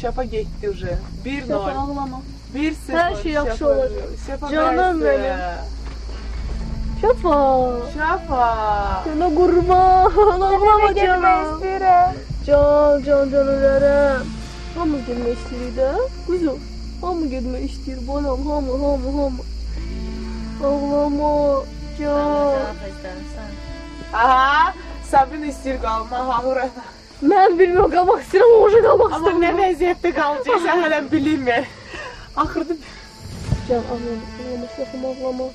Şafa getdi uje. 1-0. Şafa ağlama. 1-0. Her şey yaxşı olur. Şafa Canım versin. benim. Şafa. Şafa. Sana kurban. Ağlama canım. Canım. Hamı gelmək istəyir də. Quzum. Hamı gelmək istəyir. Balam, hamı. Ağlama. Can. Aha. Sabrin istəyir qalma. Hahura. Mən bilmirəm, qalmaq istəyirəm, oğuşa qalmaq Amma istəyirəm. nə vəziyyətdə qalacaqsan hələ bilinmir. Axırda Can, ağlama, şaxım ağlama.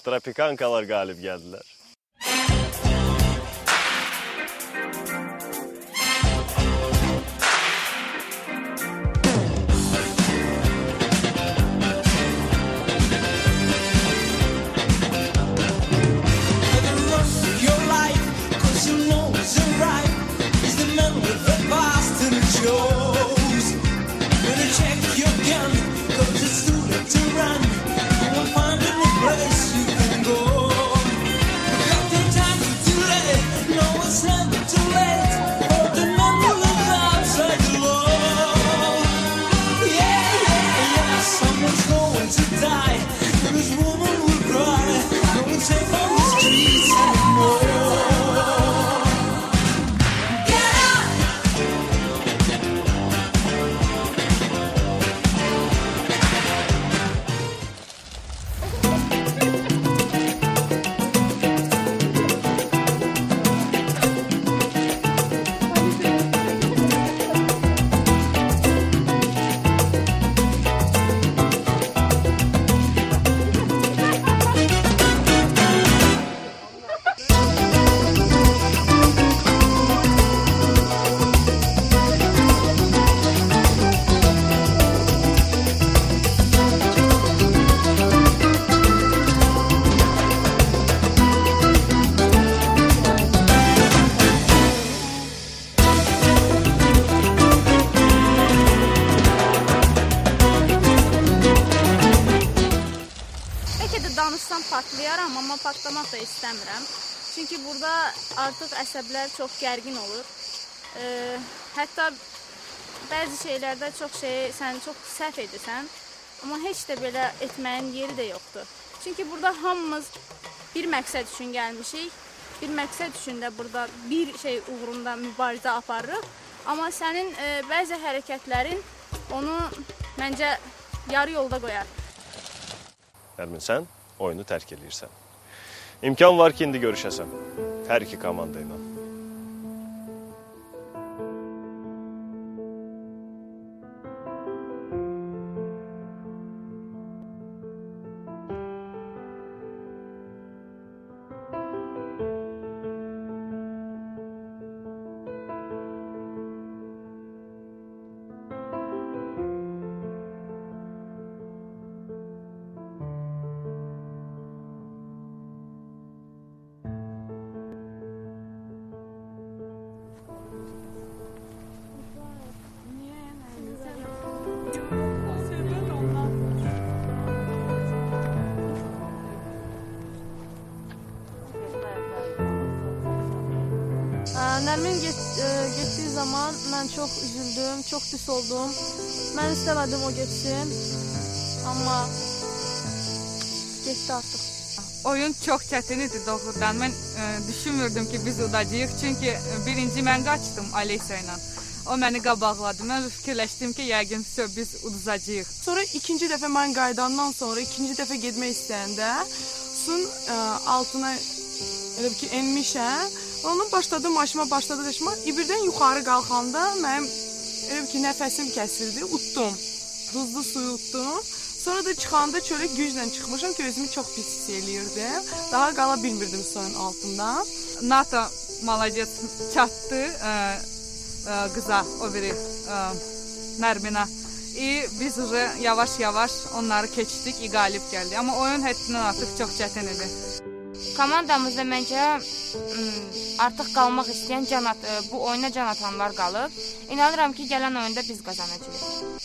Trafikankalar galip geldiler. Danışsam patlayaram, amma patlamaq da istəmirəm. Çünki burada artıq əsəblər çox gərgin olur. Hətta bəzi şeylərdə sən çox səhv edirsən, amma heç də belə etməyin yeri də yoxdur. Çünki burada hamımız bir məqsəd üçün gəlmişik. Bir məqsəd üçün də burada bir şey uğrunda mübarizə aparırıq. Amma sənin bəzi hərəkətlərin onu məncə yarı yolda qoyar. Ermin, sen oyunu terk edirsən. İmkan var ki indi görüşəsən. Hər iki komandayla. Nərmin getdiyi zaman mən çox üzüldüm, çox pis oldum. Mən istəmədim o getsin, amma getdi artıq. Oyun çox çətin idi doğrudan. Mən düşünmürdüm ki biz udacağıq. Çünki birinci mən qaçdım Aleysa ilə. O məni qabaqladı. Mən fikirləşdim ki, yəqin biz uduzacağıq. Sonra ikinci dəfə mən qaydandan sonra ikinci dəfə getmək istəyəndə suyun altına elə ki enmişəm. Onun başladı maşıma daşıma. İbirdən yuxarı qalxanda mənim elə ki nəfəsim kəsildi, utdum. Duzlu suyu utdum. Sonra da çıxanda çölə güclə çıxmışam ki, özümü çox pis hiss eləyirdim. Daha qala bilmirdim suyun altında. NATO malacet çatdı qıza, o biri Nərminə. Biz yavaş-yavaş onları keçdik, qalib gəldi. Amma oyun həddindən artıq çox çətin idi. Komandamızda məncə artıq qalmaq istəyən bu oyuna can atanlar qalıb. İnanıram ki, gələn oyunda biz qazanacağıq.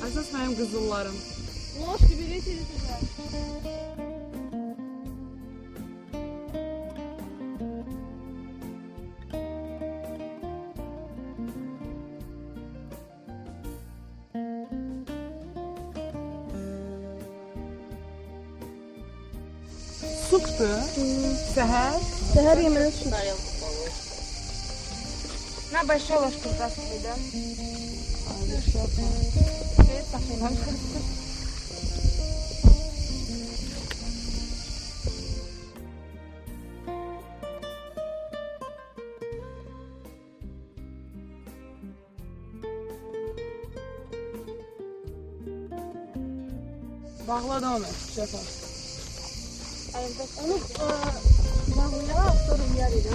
Əsas mənim qızıllarım. Supdur. Səhər yeməyə sup. На большой ложке здравствуйте, да? Bağla da onu. Şəfa. Onu bağlayaq, sonra yeyərik.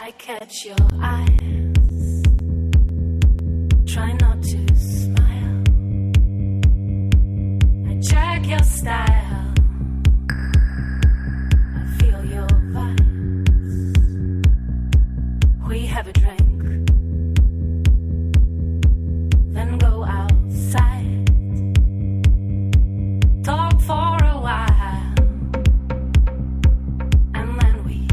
I catch your eyes, try not to smile. I check your style, I feel your vibes. We have a drink, then go outside, talk for a while, and then we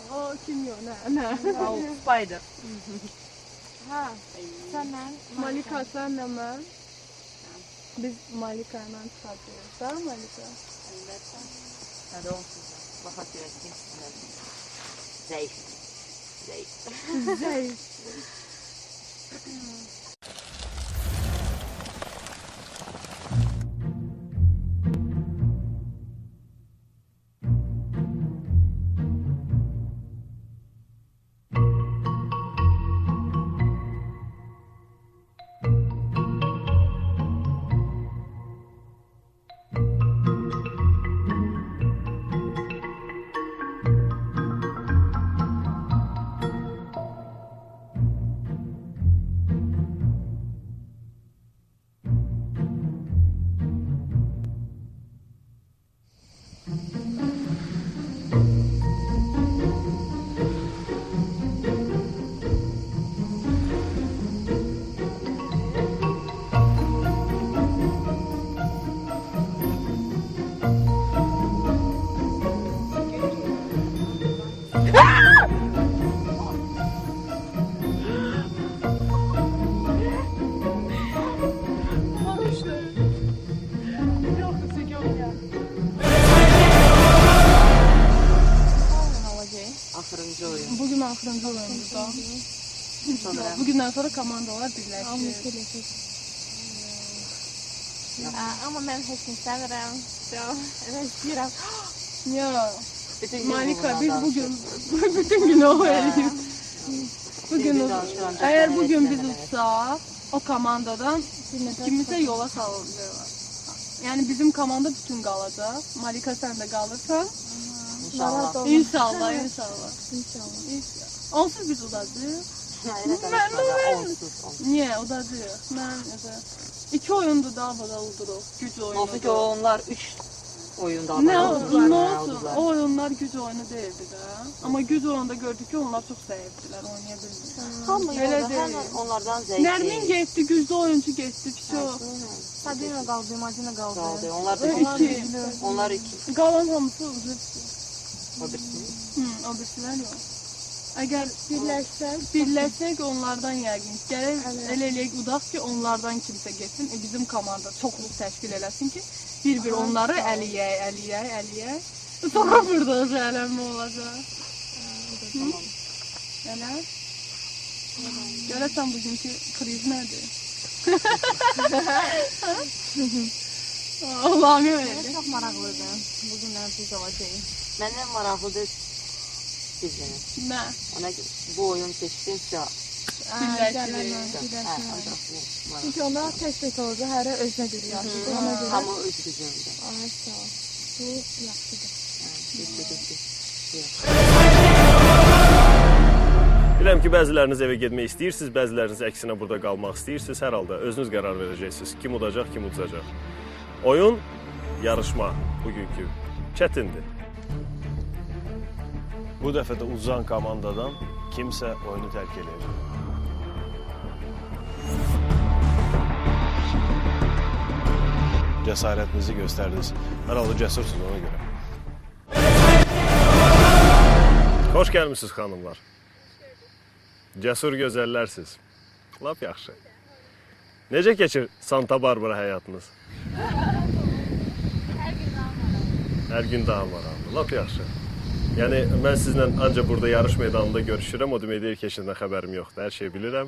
O kim yok, nə? Spider. Hə. Sənlə Malika, sənlə mən. Biz Malika ilə çıxacağıq. Sağ Malika? Hadi onsuz. Baxaq görək kim sizlər. Zəif. Zəif. Axırıncı oyun. Bugün axırıncı oyunumuzda. Bugündən sonra komandalar birləşir. Amma mən heç nə istəmirəm. Elə istəyirəm. Ya, Malika, biz bugün bütün gün o edirik. Eğer bugün biz utsaq, o komandadan kimisə yola salınacaq. Yani bizim komanda bütün qalacaq. Malika, sen de qalırsan. İnşallah. Onsuz biz udacağıq. Niye udacağıq? İki oyundu daha fazla uduruq. Güc oyunu. Olsun ki onlar 3 oyunda ne olsun? O oyunlar güc oyunu değildi de. Ama güc oyunda gördük ki onlar çok zayıftılar, oynayabildiler. Hamı Öyle yolda değil. hemen onlardan zevk Nermin geçti, güclü oyuncu geçti. Çok. Sabina qaldı, Madina qaldı. kaldı. Onlar da İki. Onlar 2. Qalan hamısı uzun. O birisi. O birisiler yok. Eğer birləşsək onlardan yəqin. Gərək elə eləyək udaq ki, onlardan kimsə getsin. Bizim komanda çoxluq təşkil eləsin ki, bir-bir onları əliyək. Sonra burada gələnmə olacaq. Gələr. Görəsən bugünkü kriz nədir? Allah'ım öyle. Çox maraqlıdır. Bugünlər biz olacağıq. Məndən maraqlıdır bizdən. Nə? Ona bu oyun seçdimsə, Çünki onlar tək-tək olacaq, hərə özünə görə yaşayacaq. Ona görə hamı öz gücündə. sağ ol. Bu yaxşıdır. Biləm ki, bəziləriniz evə getmək istəyirsiniz, bəziləriniz əksinə burada qalmaq istəyirsiniz. Hər halda özünüz qərar verəcəksiniz. Kim udacaq, kim udacaq. Oyun, yarışma bugünkü çətindir. Bu dəfə də uzan komandadan kimsə oyunu tərk edəcək. Cəsarətinizi göstərdiniz. Hər halda cəsursunuz ona görə. Xoş gəlmişsiniz xanımlar. Cəsur gözəllərsiniz. Lap yaxşı. Necə keçir Santa Barbara həyatınız? Hər gün daha maraqlı. Lap yaxşı. Yəni mən sizlə ancaq burada yarış meydanında görüşürəm. O demək deyir ki, heç nədən xəbərim yoxdur. Hər şeyi bilirəm.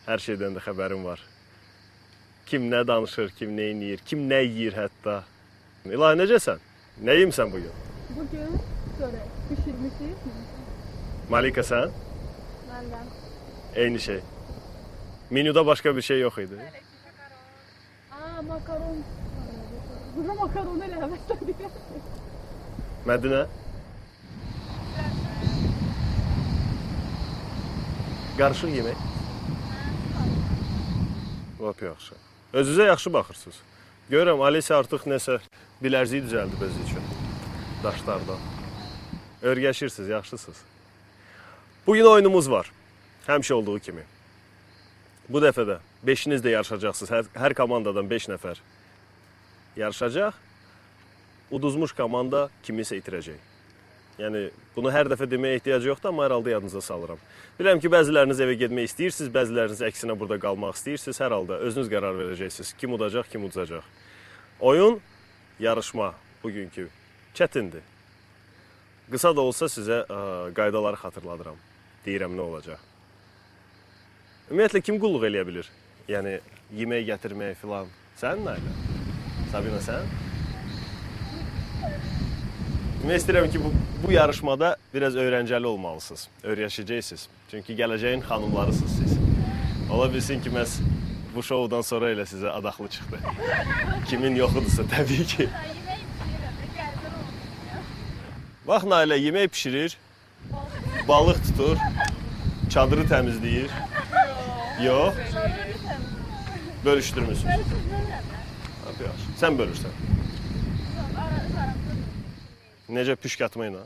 Hər şeydən də xəbərim var. Kim nə danışır, kim nə yeyir, kim nə yeyir hətta. İlahi, necəsən? Nə yeyimsən bugün? Bugün çörək pişirmişik. Malika, sən? Mən də. Eyni şey. Menüdə başqa bir şey yox idi. Makaron. Buna makaron elə həvəslədik. Mədinə? Qarışıq yemək? Lap yaxşı. Özünüzə yaxşı baxırsınız. Görürəm, Alisa artıq nəsə bilərziyi düzəldi özü üçün. Daşlardan. Örgəşirsiniz, yaxşısınız. Bugün oyunumuz var. Həmişə olduğu kimi. Bu dəfə də 5'iniz də yarışacaqsınız. Hər komandadan 5 nəfər yarışacaq. Uduzmuş komanda kimisə itirəcək. Yəni bunu hər dəfə deməyə ehtiyac yoxdur, amma hər halda yadınıza salıram. Bilirəm ki, bəziləriniz evə getmək istəyirsiniz, bəziləriniz əksinə burada qalmaq istəyirsiniz. Hər halda özünüz qərar verəcəksiniz. Kim udacaq, kim udacaq. Oyun, yarışma bugünkü çətindir. Qısa da olsa sizə qaydaları xatırladıram. Deyirəm nə olacaq. Ümumiyyətlə kim qulluq eləyə bilir? Yəni yemək gətirmək filan. Sən nə elə? Sabina sən? Demək istəyirəm ki, bu yarışmada biraz öyrəncəli olmalısınız, öyrəşəcəksiniz. Çünki gələcəyin xanımlarısınız siz. Ola bilsin ki, məhz bu şoudan sonra elə sizə adaqlı çıxdı. Kimin yoxudursa təbii ki. Bax, Nailə yemək pişirir, balıq tutur, çadırı təmizləyir. Yox. Bölüşdürmüsünüz. Sən bölürsən. Necə püşk atmayın ha?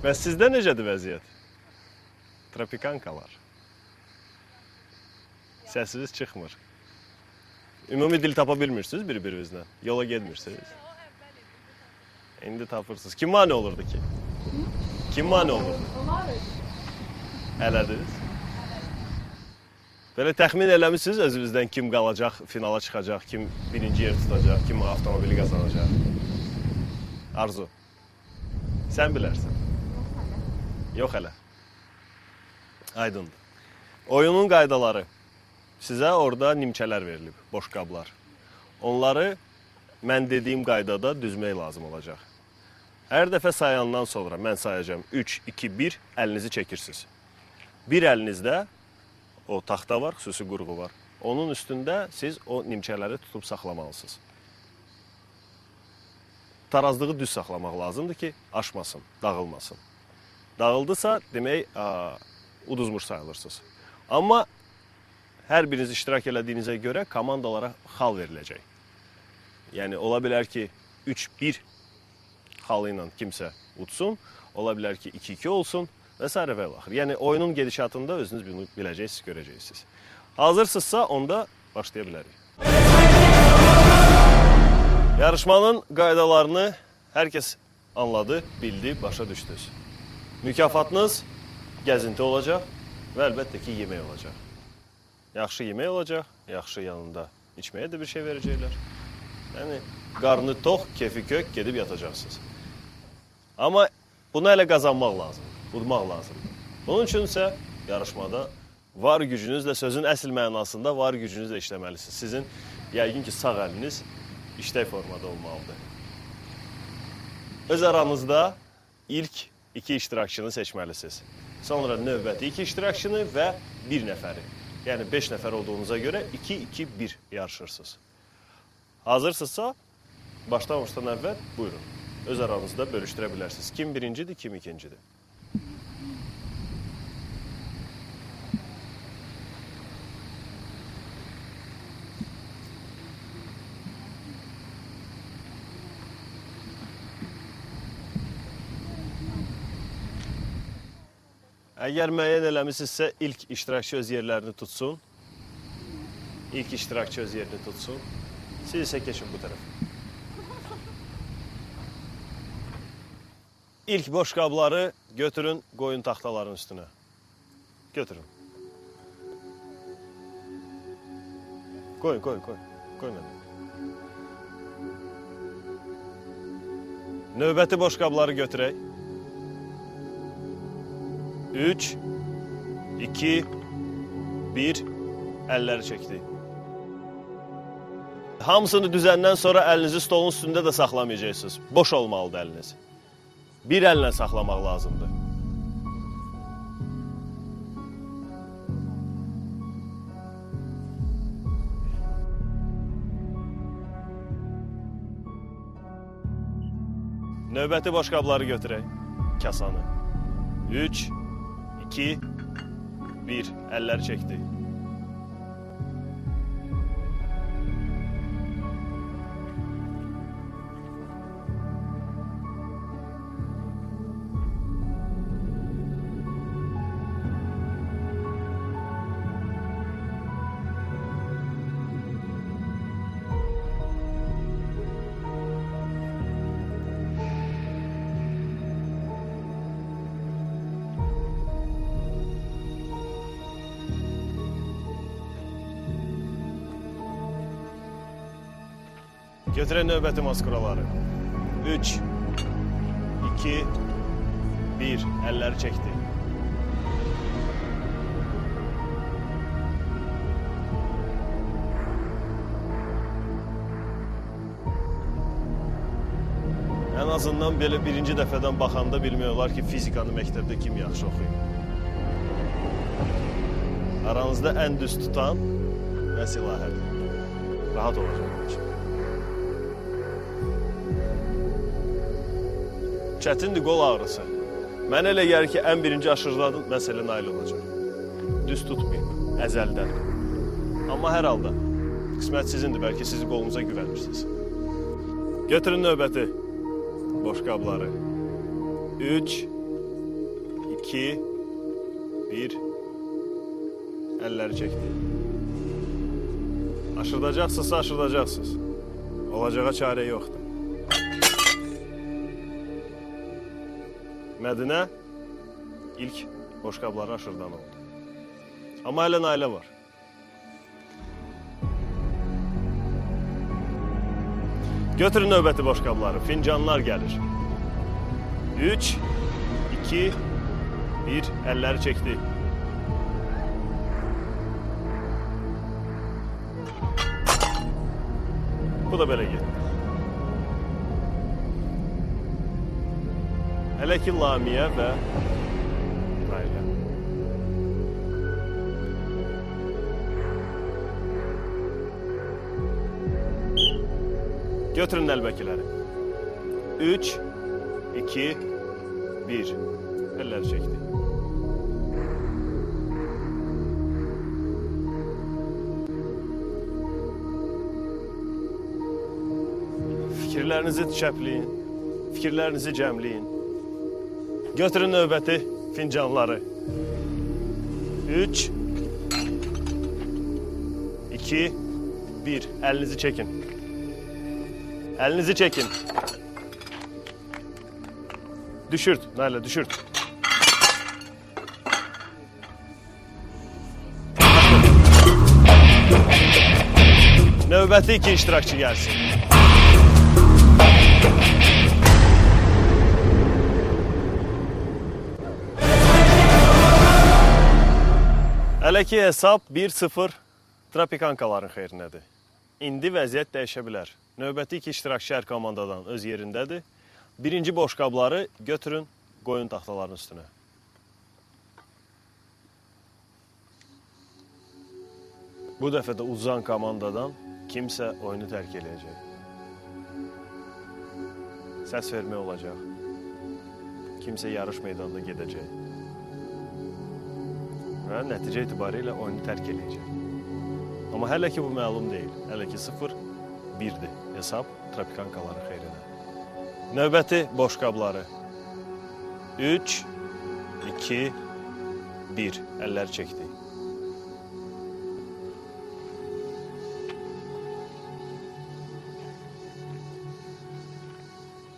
Və sizdə necədir vəziyyət? Tropikankalar. Səsiniz çıxmır. Ümumi dil tapa bilmirsiniz bir-birinizlə? Yola getmirsiniz? İndi tapırsınız. Kim mane olurdu ki? Kim mane olurdu? Elədiniz? Belə təxmin eləmişsiniz özünüzdən kim qalacaq, finala çıxacaq, kim birinci yer tutacaq, kim avtomobili qazanacaq? Arzu, sən bilərsən. Yox hələ. Aydındır. Oyunun qaydaları. Sizə orada nimçələr verilib, boş qablar. Onları mən dediyim qaydada düzmək lazım olacaq. Hər dəfə sayandan sonra mən sayacağım 3, 2, 1, əlinizi çəkirsiniz. Bir əlinizdə o taxta var, xüsusi qurğu var. Onun üstündə siz o nimçələri tutub saxlamalısınız. Tarazlığı düz saxlamaq lazımdır ki, aşmasın, dağılmasın. Dağıldısa, demək, uduzmuş sayılırsınız. Amma hər biriniz iştirak elədiyinizə görə komandalara xal veriləcək. Yəni, ola bilər ki, 3-1 xalı ilə kimsə udsun, ola bilər ki, 2-2 olsun və s. və axır. Yəni, oyunun gedişatında özünüz bunu biləcəksiniz, görəcəksiniz. Hazırsınızsa, onda başlaya bilərik. Yarışmanın qaydalarını hər kəs anladı, bildi, başa düşdünüz. Mükafatınız gəzinti olacaq və əlbəttə ki, yemək olacaq. Yaxşı yemək olacaq, yaxşı yanında içməyə də bir şey verəcəklər. Yəni, qarnı tox, kefi kök, gedib yatacaqsınız. Amma bunu hələ qazanmaq lazımdır. Udmaq lazımdır. Bunun üçünsə yarışmada var gücünüzlə, sözün əsl mənasında var gücünüzlə işləməlisiniz. Sizin yəqin ki, sağ əliniz işlək formada olmalıdır. Öz aranızda ilk 2 iştirakçını seçməlisiniz. Sonra növbəti 2 iştirakçını və 1 nəfəri. Yəni 5 nəfər olduğunuza görə 2-2-1 yarışırsınız. Hazırsınızsa, başlamamışdan əvvəl buyurun. Öz aranızda bölüşdürə bilərsiniz. Kim birincidir, kim ikincidir. Əgər müəyyən eləmişsinizsə, ilk iştirakçı öz yerlərini tutsun. İlk iştirakçı öz yerini tutsun. Siz isə keçin bu tərəfə. İlk boş qabları götürün, qoyun taxtaların üstünə. Götürün. Qoyun, qoyun, qoyun. Qoyun mənə. Növbəti boş qabları götürək. 3, 2, 1, əlləri çəkdik. Hamısını düzəndən sonra əlinizi stolun üstündə də saxlamayacaqsınız. Boş olmalıdır əliniz. Bir əllə saxlamaq lazımdır. Növbəti boş qabları götürək. Kasanı. 3, 2, 1. Əlləri çəkdik. Götürün növbəti maskuraları. 3, 2, 1. Əlləri çəkdi. En azından belə birinci dəfədən baxanda bilmək olar ki, fizikanı məktəbdə kim yaxşı oxuyur. Aranızda ən düz tutan məhz İlahədir. Rahat olacaq onun üçün. Çətindir qol ağrısı. Mən elə gəlir ki, ən birinci aşırıladın məsələ nail olacaq. Düz tutmayıb, əzəldən. Amma hər halda qismət sizindir, bəlkə sizi qolunuza güvənirsiniz. Götürün növbəti boş qabları. 3, 2, 1. Əlləri çəkdi. Aşırdacaqsınızsa aşırdacaqsınız. Olacağa çarə yoxdur. Mədinə ilk boş qabları aşırdan oldu. Amma hələ Nailə var. Götürün növbəti boş qabları. Fincanlar gəlir. 3, 2, 1. Əlləri çəkdi. Bu da belə getdi. Hələ ki Lamiyə və Nailə. Götürün əlbəkiləri. 3, 2, 1. Əlləri çəkdi. Fikirlərinizi çəpləyin, fikirlərinizi cəmləyin. Götürün növbəti fincanları. 3, 2, 1. Əlinizi çəkin. Əlinizi çəkin. Düşürt, Nailə, düşürt. Növbəti 2 iştirakçı gəlsin. Hələ ki hesab 1-0 Tropikankaların xeyrinədir. İndi vəziyyət dəyişə bilər. Növbəti 2 iştirakçı hər komandadan öz yerindədir. Birinci boş qabları götürün, qoyun taxtaların üstünə. Bu dəfə də uzan komandadan kimsə oyunu tərk eləyəcək. Səs vermək olacaq. Kimsə yarış meydanına gedəcək. Və nəticə itibarilə oyunu tərk eləyəcək. Amma hələ ki bu məlum deyil. Hələ ki 0-1-dir hesab Tropikankaların xeyrinə. Növbəti boş qabları. 3, 2, 1. Əlləri çəkdi.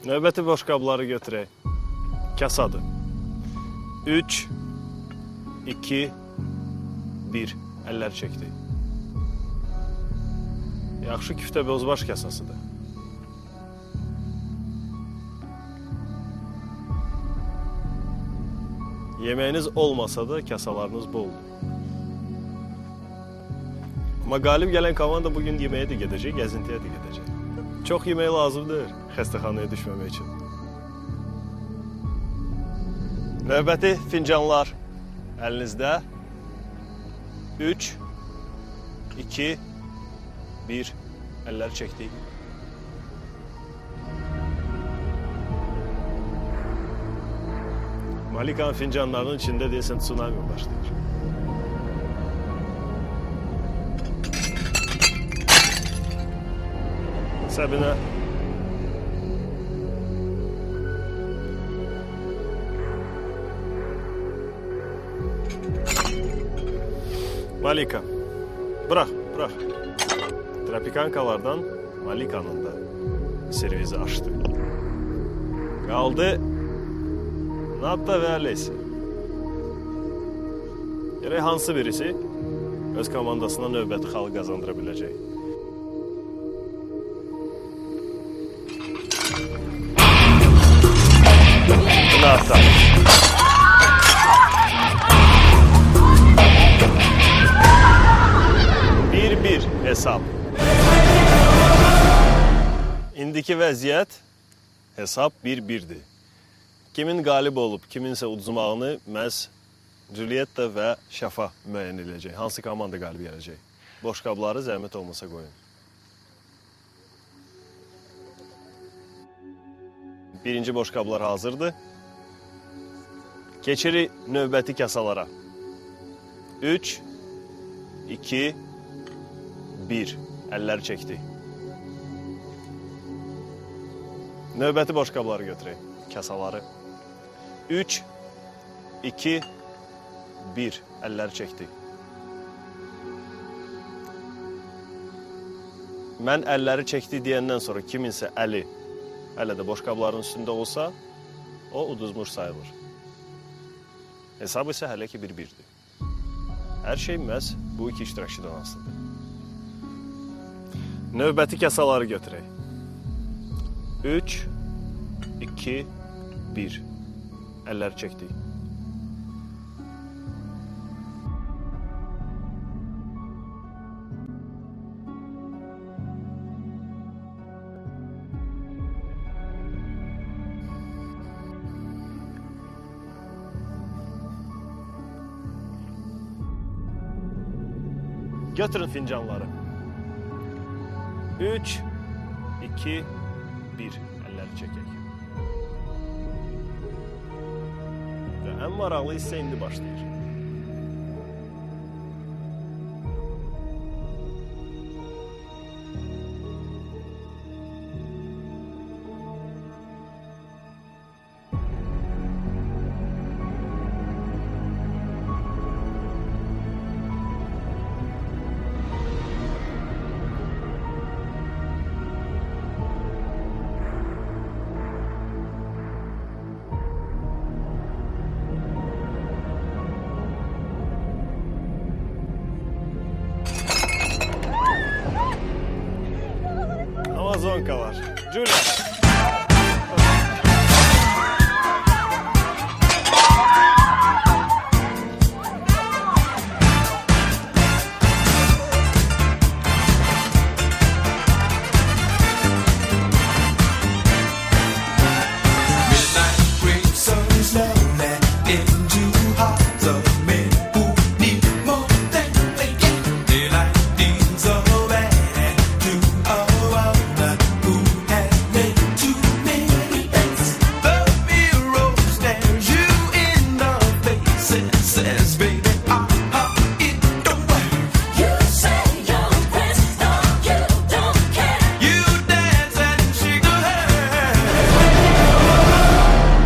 Növbəti boş qabları götürək. Kasadır. 3, 2, 1. Əlləri çəkdi. Yaxşı küftə bozbaş kasasıdır. Yeməyiniz olmasa da kasalarınız boldur. Amma qalib gələn komanda bugün yeməyə də gedəcək, gəzintiyə də gedəcək. Çox yemək lazımdır xəstəxanaya düşməmək üçün. Növbəti fincanlar əlinizdə. 3, 2, 1. Əlləri çəkdik. Malikanın fincanlarının içində deyəsən tsunami başlayır. Səbinə. Malika. Bırak, bırak. Tropikankalardan Malika'nın da servizi açtı. Kaldı Natta ve Alessi. Gerek hansı birisi öz komandasına növbəti xalı qazandıra biləcək. Bunu atar. Bir hesab. İndiki vəziyyət hesab 1-1'dir. Kimin qalib olub, kiminsə uduzmağını məhz Julietta və Şəfa müəyyən edəcək. Hansı komanda qalib gələcək? Boşqabları zəhmət olmasa qoyun. Birinci boşqablar hazırdır. Keçirik növbəti kasalara. 3, 2, 1. Əlləri çəkdik. Növbəti boşqabları götürək. Kasaları. 3, 2, 1. Əlləri çəkdik. Mən əlləri çəkdi deyəndən sonra kiminsə əli hələ də boşqabların üstündə olsa, o uduzmuş sayılır. Hesab isə hələ ki 1-1'dir. Hər şey məhz bu iki iştirakçıdan asılıdır. Növbəti kasaları götürək. 3, 2, 1. Əlləri çəkdik. Götürün fincanları. 3, 2, 1. Əlləri çəkək. Və ən maraqlı hissə indi başlayır. Amazonkalar. Julia.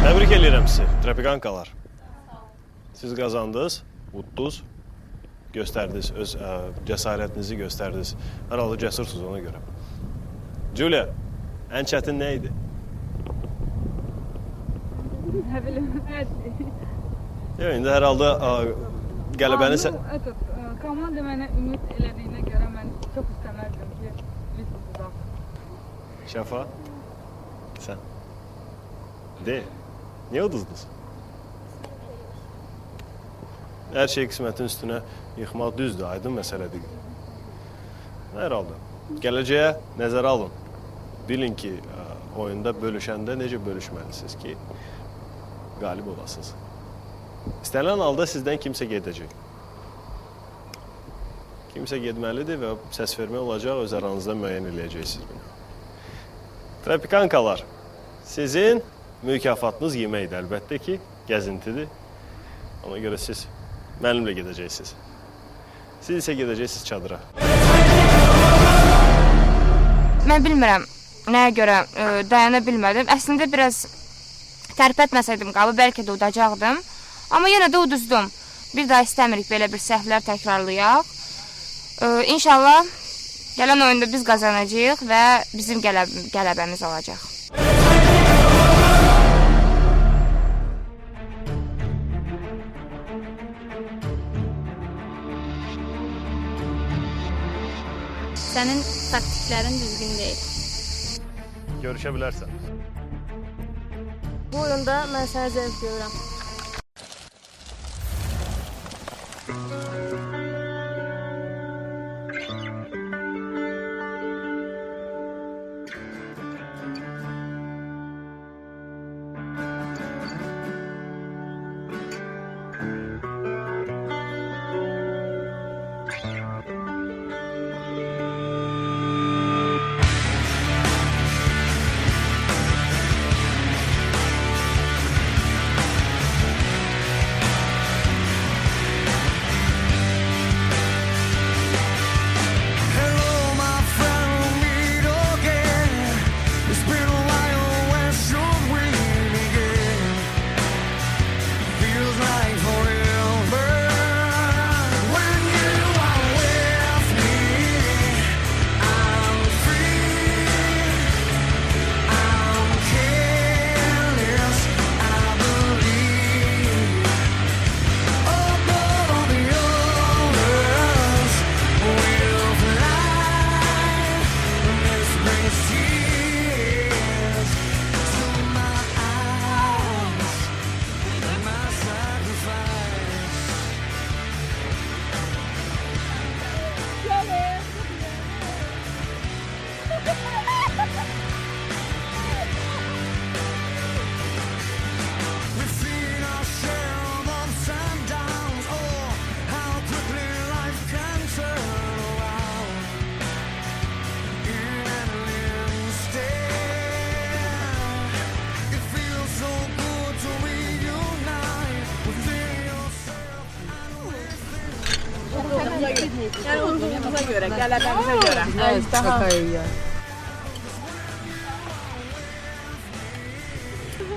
Təbrik edirəm sizi, Tropikankalar. Siz qazandınız, uddunuz, göstərdiniz, öz cəsarətinizi göstərdiniz. Hər halda cəsursunuz ona görə. Julia, ən çətin nə idi? Nə bilim, İndi hər halda qələbəni... Komanda mənə ümid elədiyinə görə mən çox istəmərdim ki, biz uduzaq. Şəfa, sən? De, niyə uduzdunuz? Hər şey qismətin üstünə yıxmaq düzdür, aydın məsələdir. Hər halda, gələcəyə nəzərə alın. Bilin ki, oyunda bölüşəndə necə bölüşməlisiniz ki, qalib olasınız. İstənilən halda sizdən kimsə gedəcək. Kimsə getməlidir və səs vermə olacaq, öz aranızda müəyyən eləyəcəksiniz bunu. Tropikankalar, sizin mükafatınız yeməkdir, əlbəttə ki, gəzintidir. Ona görə siz mənimlə gedəcəksiniz. Siz isə gedəcəksiniz çadıra. Mən bilmirəm nəyə görə dayana bilmədim. Əslində biraz tərpətməsəydim qabı, bəlkə də udacaqdım. Amma yenə də uduzdum. Bir daha istəmirik belə bir səhvlər təkrarlayaq. İnşallah gələn oyunda biz qazanacağıq və bizim qələbəmiz olacaq. Sənin taktiklərin düzgün deyil. Görüşə bilərsən. Bu oyunda mən sənə zəif görürəm. Yəni uzunluğumuza görə, qələbəmizə görə. Daha iyi.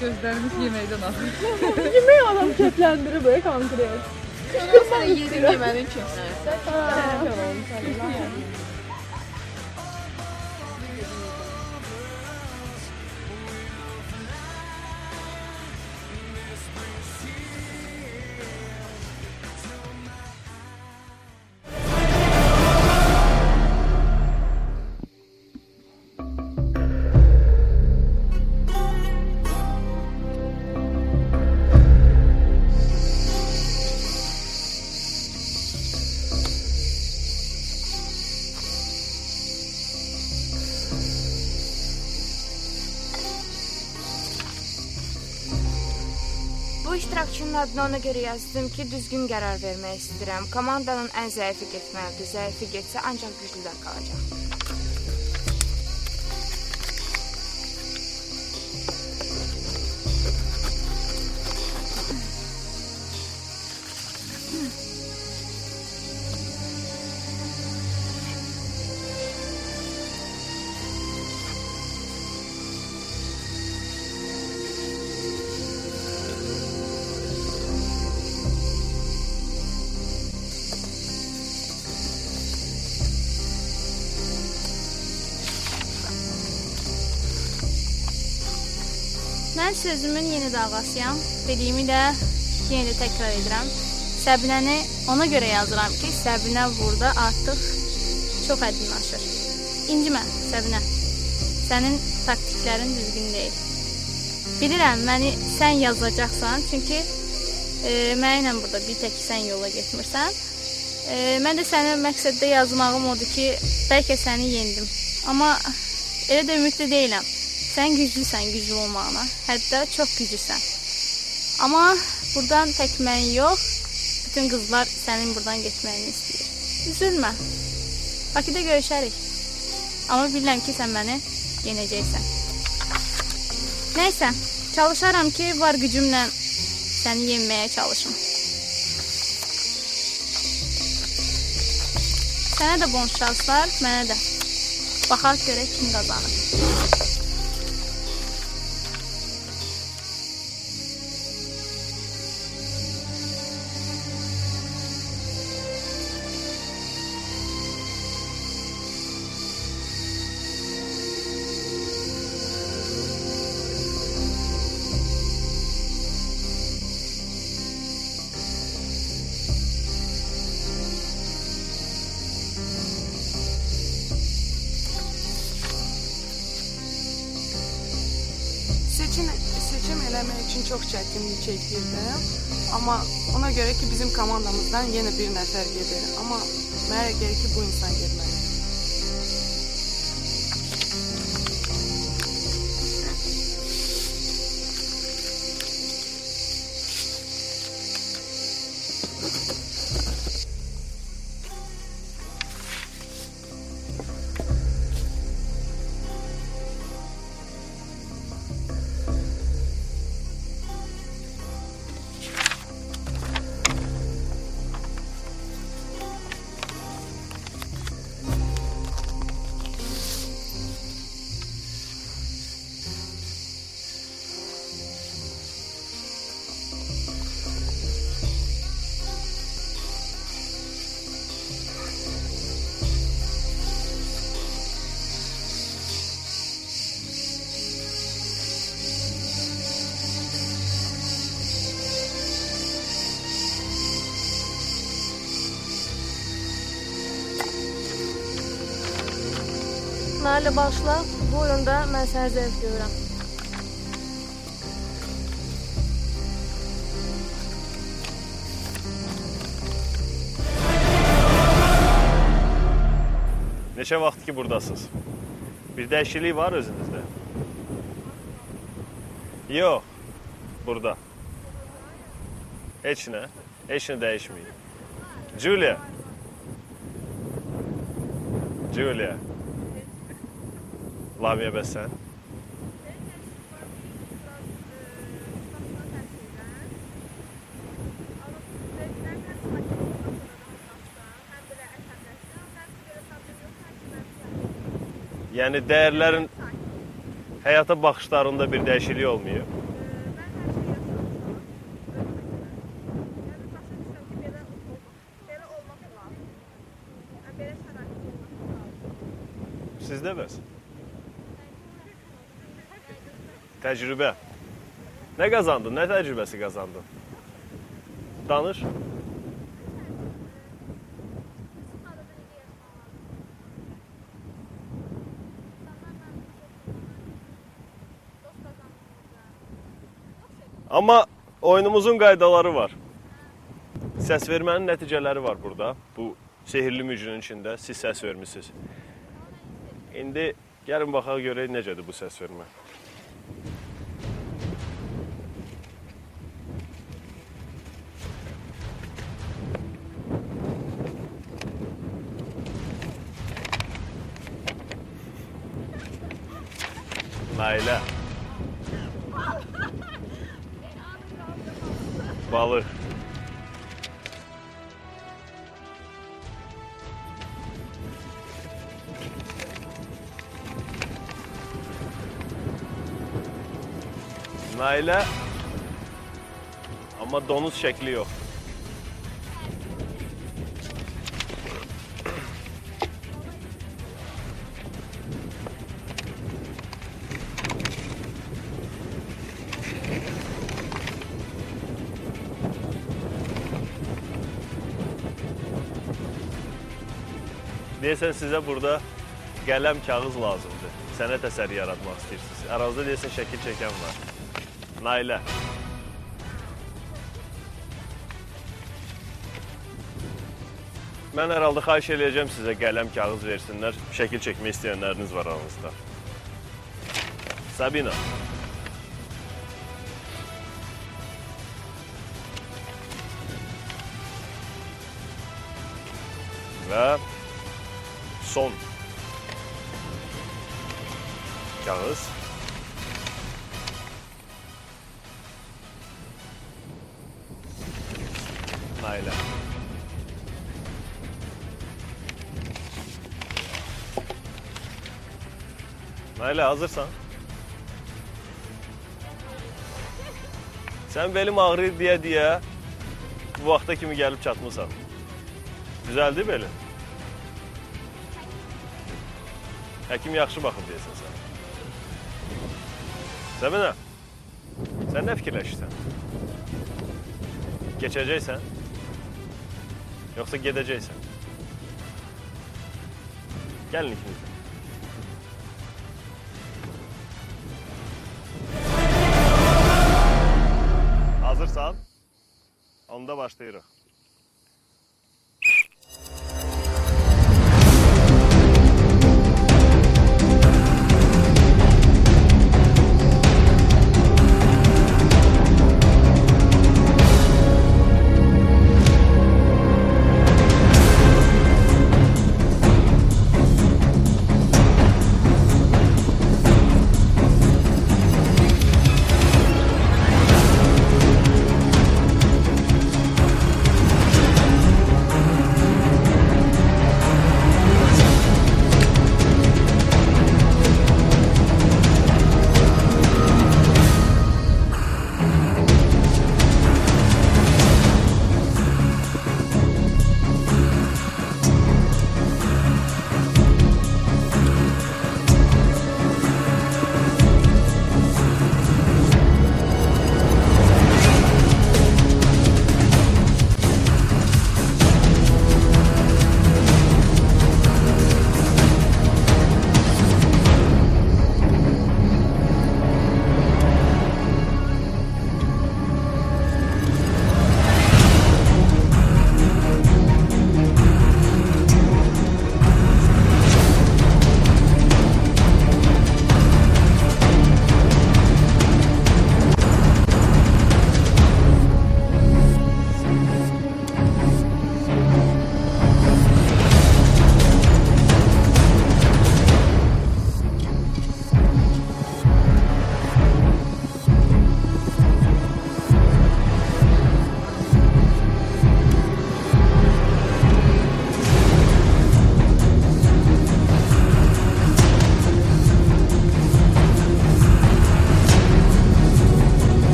Gözlərimiz yeməkdən axır. Yemək adam kətləndirir böyle konkret. Sən yedin yemədin ki. Bu iştirakçının adını ona görə yazdım ki, düzgün qərar vermək istəyirəm. Komandanın ən zəifi getməlidir. Zəifi getsə ancaq güclülər qalacaq. Mən sözümün yeni dalğasıyam. Dediyimi də yenə də təkrar edirəm. Səbinəni ona görə yazıram ki, Səbinə burada artıq çox aydınlaşır. İncimə, Səbinə. Sənin taktiklərin düzgün deyil. Bilirəm, məni sən yazacaqsan, çünki mənimlə burada bir tək sən yola getmirsən. Mən də sənə məqsəddə yazmağım odur ki, bəlkə səni yendim. Amma elə də ümidli deyiləm. Sən güclüsən, güclü olmağına. Hətta çox güclüsən. Amma buradan tək mən yox, bütün qızlar sənin buradan getməyini istəyir. Üzülmə. Bakıda görüşərik. Amma bilirəm ki, sən məni yenəcəksən. Nəysə, çalışaram ki, var gücümlə səni yenməyə çalışım. Sənə də bon şanslar, mənə də. Baxaq görək kim qazanır. seçim eləmək üçün çox çətinlik çəkdirdim. Amma ona görə ki, bizim komandamızdan yenə bir nəfər gedir. Amma mənə gəlir ki, bu insan getməlidir. Nailə başla, bu oyunda mən sənə zəif görürəm. Neçə vaxt ki buradasınız? Bir dəyişiklik var özünüzdə? Yox, burada. Heç nə dəyişməyib. Julia. Lamiyə bəs sən? Yəni dəyərlərin həyata baxışlarında bir dəyişiklik olmuyor. Sizdə bəs? Təcrübə. Nə qazandın? Nə təcrübəsi qazandın? Danış. Amma oyunumuzun qaydaları var. Səs vermənin nəticələri var burada. Bu sehirli mücrünün içində siz səs vermişsiniz. İndi gəlin baxaq görək necədir bu səs vermə. Nailə. Balıq. Nailə. Amma donuz şəkli yox. Deyəsən sizə burada qələm, kağız lazımdır. Sənət əsəri yaratmaq istəyirsiniz. Aranızda deyəsən şəkil çəkən var. Nailə. Mən hər halda xahiş eləyəcəm sizə qələm, kağız versinlər. Şəkil çəkmək istəyənləriniz var aranızda. Sabina. Və son kağız. Nailə. Nailə, hazırsan? Sən belim ağrıyır deyə bu vaxta kimi gəlib çatmısan. Düzəldi belin? Həkim yaxşı baxıb deyəsən sən. Səbinə, sən nə fikirləşirsən? Keçəcəksən? Yoxsa gedəcəksən? Gəlin ikiniz. Onda başlayırıq.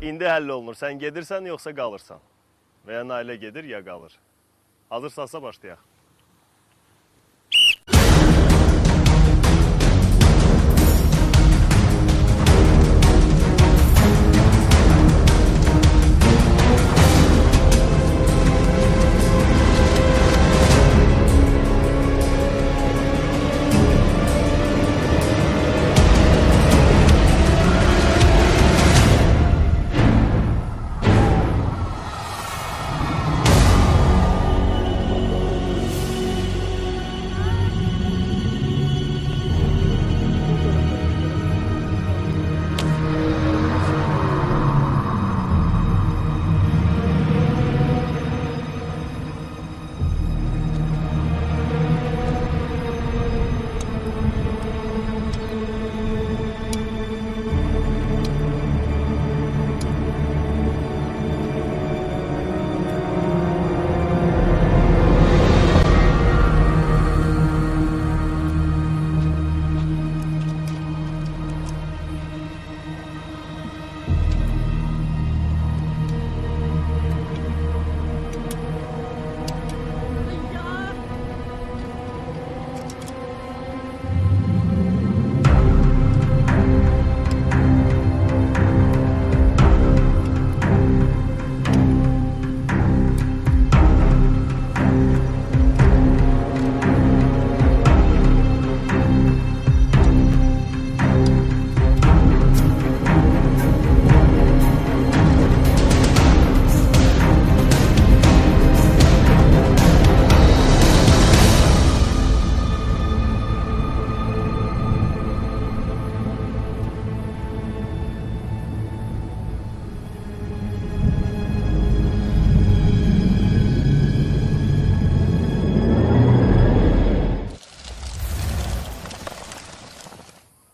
İndi həll olunur. Sən gedirsən, yoxsa qalırsan? Və ya Nailə gedir, ya qalır. Hazırsansa başlayaq.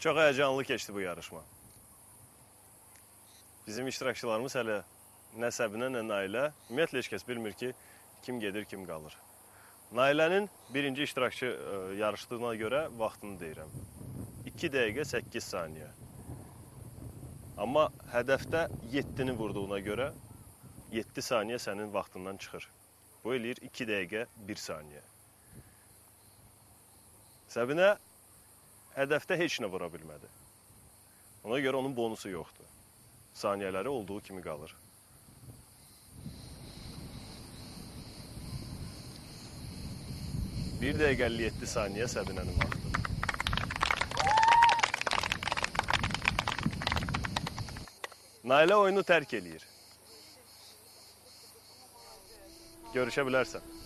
Çox həyəcanlı keçdi bu yarışma. Bizim iştirakçılarımız hələ nə Səbinə, nə Nailə, ümumiyyətlə heç kəs bilmir ki, kim gedir, kim qalır. Nailənin birinci iştirakçı yarışdığına görə vaxtını deyirəm. 2 dəqiqə 8 saniyə. Amma hədəfdə 7-ni vurduğuna görə 7 saniyə sənin vaxtından çıxır. Bu eləyir 2 dəqiqə 1 saniyə. Səbinə hədəfdə heç nə vura bilmədi. Ona görə onun bonusu yoxdur. Saniyələri olduğu kimi qalır. Bir dəqiqə 57 saniyə Səbinənin vaxtı. Nailə oyunu tərk eləyir. Görüşə bilərsən.